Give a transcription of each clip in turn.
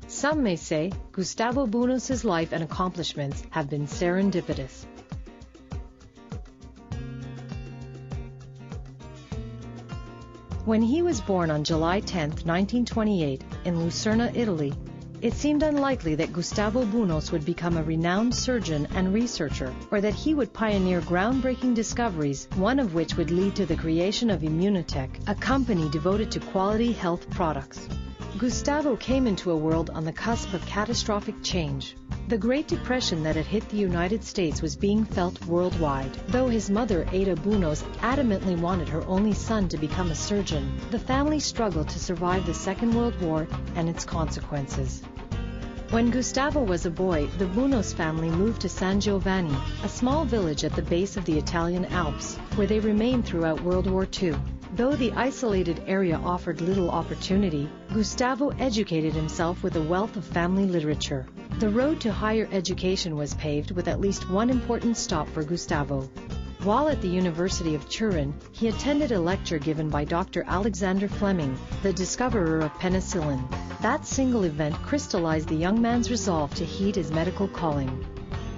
Some may say Gustavo Bounous' life and accomplishments have been serendipitous. When he was born on July 10, 1928, in Lucerna, Italy, it seemed unlikely that Gustavo Bounous would become a renowned surgeon and researcher, or that he would pioneer groundbreaking discoveries, one of which would lead to the creation of IMMUNOTEC, a company devoted to quality health products. Gustavo came into a world on the cusp of catastrophic change. The Great Depression that had hit the United States was being felt worldwide. Though his mother, Ada Bounous, adamantly wanted her only son to become a surgeon, the family struggled to survive the Second World War and its consequences. When Gustavo was a boy, the Bounous family moved to San Giovanni, a small village at the base of the Italian Alps, where they remained throughout World War II. Though the isolated area offered little opportunity, Gustavo educated himself with a wealth of family literature. The road to higher education was paved with at least one important stop for Gustavo. While at the University of Turin, he attended a lecture given by Dr. Alexander Fleming, the discoverer of penicillin. That single event crystallized the young man's resolve to heed his medical calling.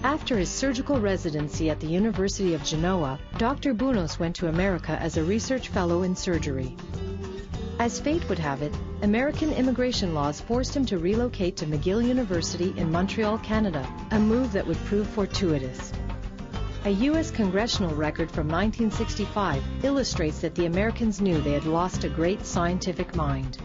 After his surgical residency at the University of Genoa, Dr. Bounous went to America as a research fellow in surgery. As fate would have it, American immigration laws forced him to relocate to McGill University in Montreal, Canada, a move that would prove fortuitous. A U.S. congressional record from 1965 illustrates that the Americans knew they had lost a great scientific mind.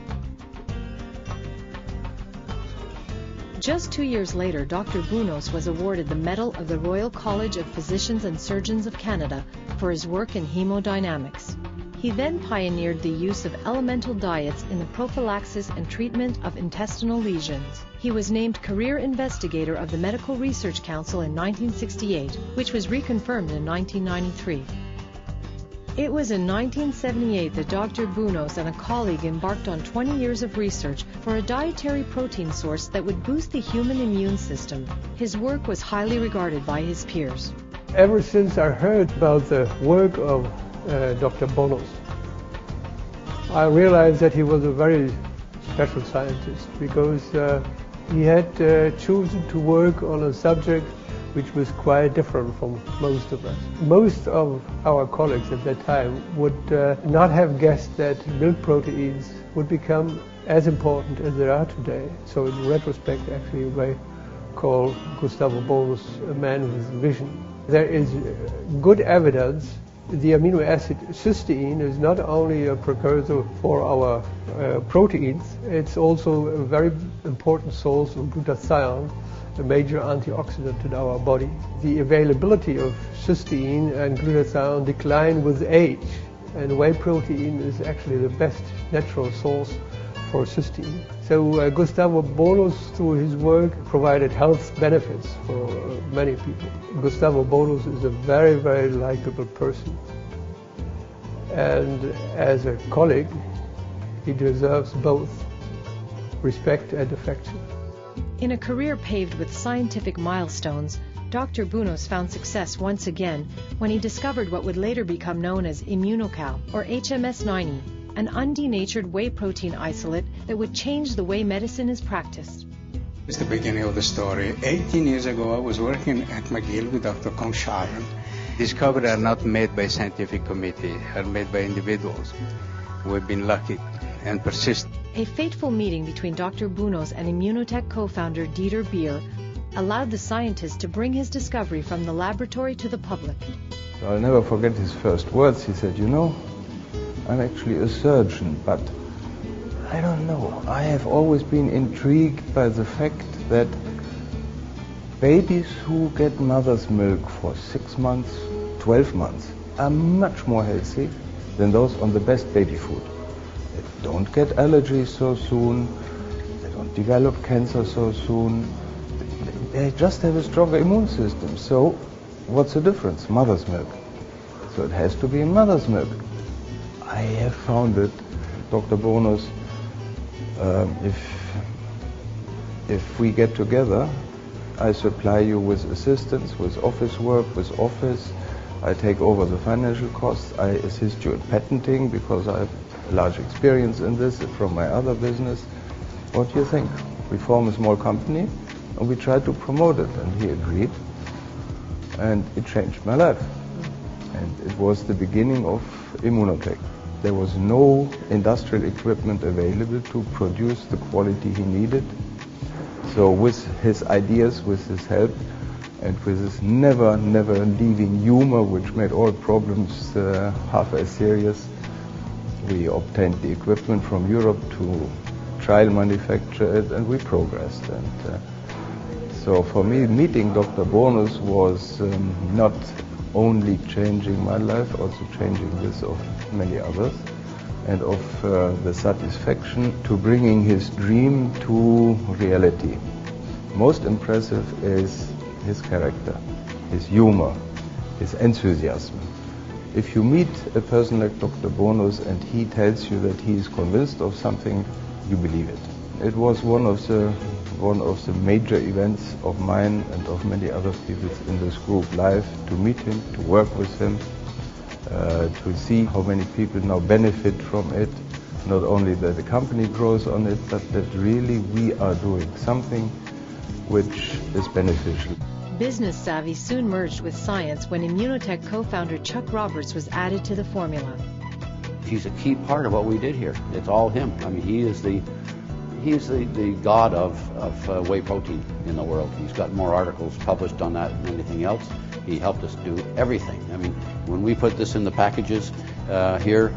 Just 2 years later, Dr. Bounous was awarded the Medal of the Royal College of Physicians and Surgeons of Canada for his work in hemodynamics. He then pioneered the use of elemental diets in the prophylaxis and treatment of intestinal lesions. He was named Career Investigator of the Medical Research Council in 1968, which was reconfirmed in 1993. It was in 1978 that Dr. Bounous and a colleague embarked on 20 years of research for a dietary protein source that would boost the human immune system. His work was highly regarded by his peers. Ever since I heard about the work of Dr. Bounous, I realized that he was a very special scientist because he had chosen to work on a subject which was quite different from most of us. Most of our colleagues at that time would not have guessed that milk proteins would become as important as they are today. So in retrospect, actually, we call Gustavo Bounous a man with vision. There is good evidence the amino acid cysteine is not only a precursor for our proteins, it's also a very important source of glutathione, a major antioxidant in our body. The availability of cysteine and glutathione decline with age, and whey protein is actually the best natural source for cysteine. So Gustavo Bounous, through his work, provided health benefits for many people. Gustavo Bounous is a very, very likable person. And as a colleague, he deserves both respect and affection. In a career paved with scientific milestones, Dr. Bounous found success once again when he discovered what would later become known as IMMUNOCAL, or HMS90, an undenatured whey protein isolate that would change the way medicine is practiced. It's the beginning of the story. 18 years ago, I was working at McGill with Dr. Sharon. Discoveries are not made by scientific committee, are made by individuals who have been lucky and persist. A fateful meeting between Dr. Bounous and IMMUNOTEC co-founder Dieter Beer allowed the scientist to bring his discovery from the laboratory to the public. I'll never forget his first words. He said, "You know, I'm actually a surgeon, but I don't know. I have always been intrigued by the fact that babies who get mother's milk for 6 months, 12 months, are much more healthy than those on the best baby food. They don't get allergies so soon, they don't develop cancer so soon, they just have a stronger immune system. So what's the difference? Mother's milk. So it has to be mother's milk." I have found it, Dr. Bounous, if we get together, I supply you with assistance, with office work, with office. I take over the financial costs. I assist you in patenting because I have large experience in this from my other business. What do you think? We form a small company and we try to promote it, and he agreed, and it changed my life. And it was the beginning of IMMUNOTEC. There was no industrial equipment available to produce the quality he needed. So with his ideas, with his help, and with his never leaving humor, which made all problems half as serious, we obtained the equipment from Europe to trial manufacture it, and we progressed. And so for me, meeting Dr. Bounous was not only changing my life, also changing this of many others, and of the satisfaction to bringing his dream to reality. Most impressive is his character, his humor, his enthusiasm. If you meet a person like Dr. Bounous and he tells you that he is convinced of something, you believe it. It was one of the major events of mine and of many other people in this group live, to meet him, to work with him, to see how many people now benefit from it. Not only that the company grows on it, but that really we are doing something which is beneficial. Business savvy soon merged with science when IMMUNOTEC co-founder Chuck Roberts was added to the formula. He's a key part of what we did here. It's all him. I mean, he is the god of whey protein in the world. He's got more articles published on that than anything else. He helped us do everything. I mean, when we put this in the packages here,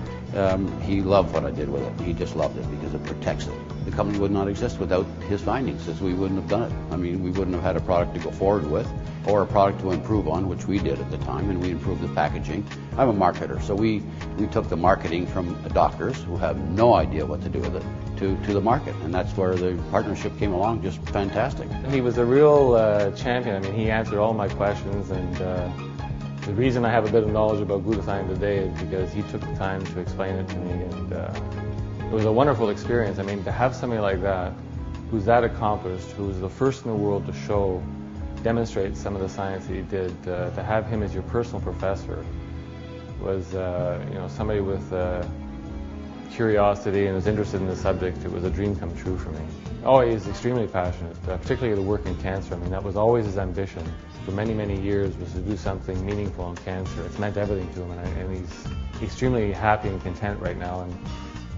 he loved what I did with it. He just loved it because it protects it. The company would not exist without his findings, as we wouldn't have done it. I mean, we wouldn't have had a product to go forward with, or a product to improve on, which we did at the time, and we improved the packaging. I'm a marketer, so we took the marketing from doctors who have no idea what to do with it to the market, and that's where the partnership came along, just fantastic. He was a real champion. I mean, he answered all my questions, and the reason I have a bit of knowledge about glutathione today is because he took the time to explain it to me, and it was a wonderful experience. I mean, to have somebody like that, who's that accomplished, who was the first in the world to demonstrate some of the science that he did, to have him as your personal professor was, somebody with curiosity and was interested in the subject. It was a dream come true for me. Oh, he's extremely passionate, particularly the work in cancer. I mean, that was always his ambition for many, many years, was to do something meaningful in cancer. It's meant everything to him, and he's extremely happy and content right now. And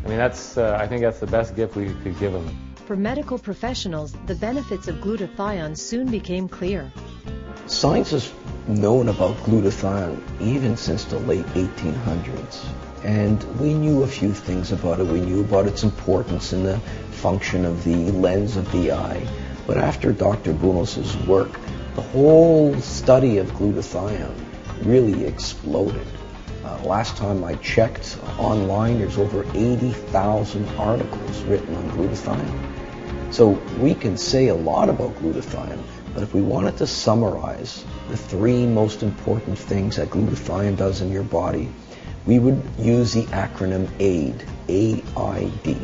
I mean, I think that's the best gift we could give him. For medical professionals, the benefits of glutathione soon became clear. Science has known about glutathione even since the late 1800s. And we knew a few things about it. We knew about its importance in the function of the lens of the eye. But after Dr. Bounous' work, the whole study of glutathione really exploded. Last time I checked online, there's over 80,000 articles written on glutathione. So we can say a lot about glutathione, but if we wanted to summarize the three most important things that glutathione does in your body, we would use the acronym AID, A-I-D.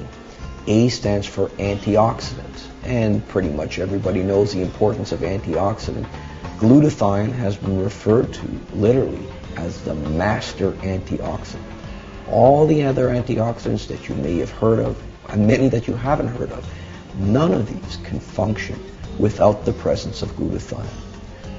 A stands for antioxidant, and pretty much everybody knows the importance of antioxidant. Glutathione has been referred to literally as the master antioxidant. All the other antioxidants that you may have heard of, and many that you haven't heard of, none of these can function without the presence of glutathione.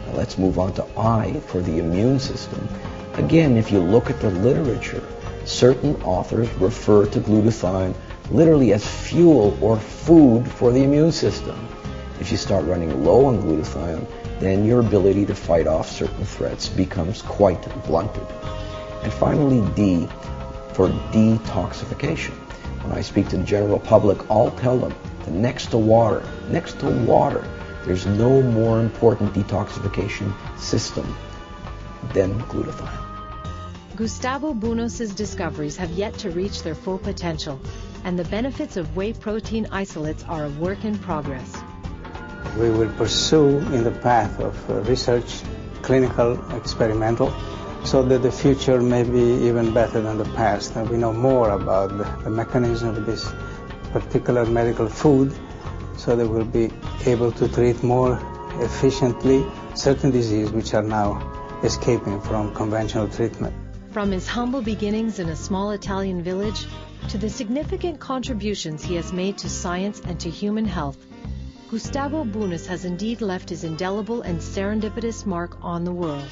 Now let's move on to I for the immune system. Again, if you look at the literature, certain authors refer to glutathione literally as fuel or food for the immune system. If you start running low on glutathione, then your ability to fight off certain threats becomes quite blunted. And finally, D for detoxification. When I speak to the general public, I'll tell them that next to water, there's no more important detoxification system than glutathione. Gustavo Bounous' discoveries have yet to reach their full potential, and the benefits of whey protein isolates are a work in progress. We will pursue in the path of research, clinical, experimental, so that the future may be even better than the past. And we know more about the mechanism of this particular medical food, so that we'll be able to treat more efficiently certain diseases which are now escaping from conventional treatment. From his humble beginnings in a small Italian village to the significant contributions he has made to science and to human health, Gustavo Bounous has indeed left his indelible and serendipitous mark on the world.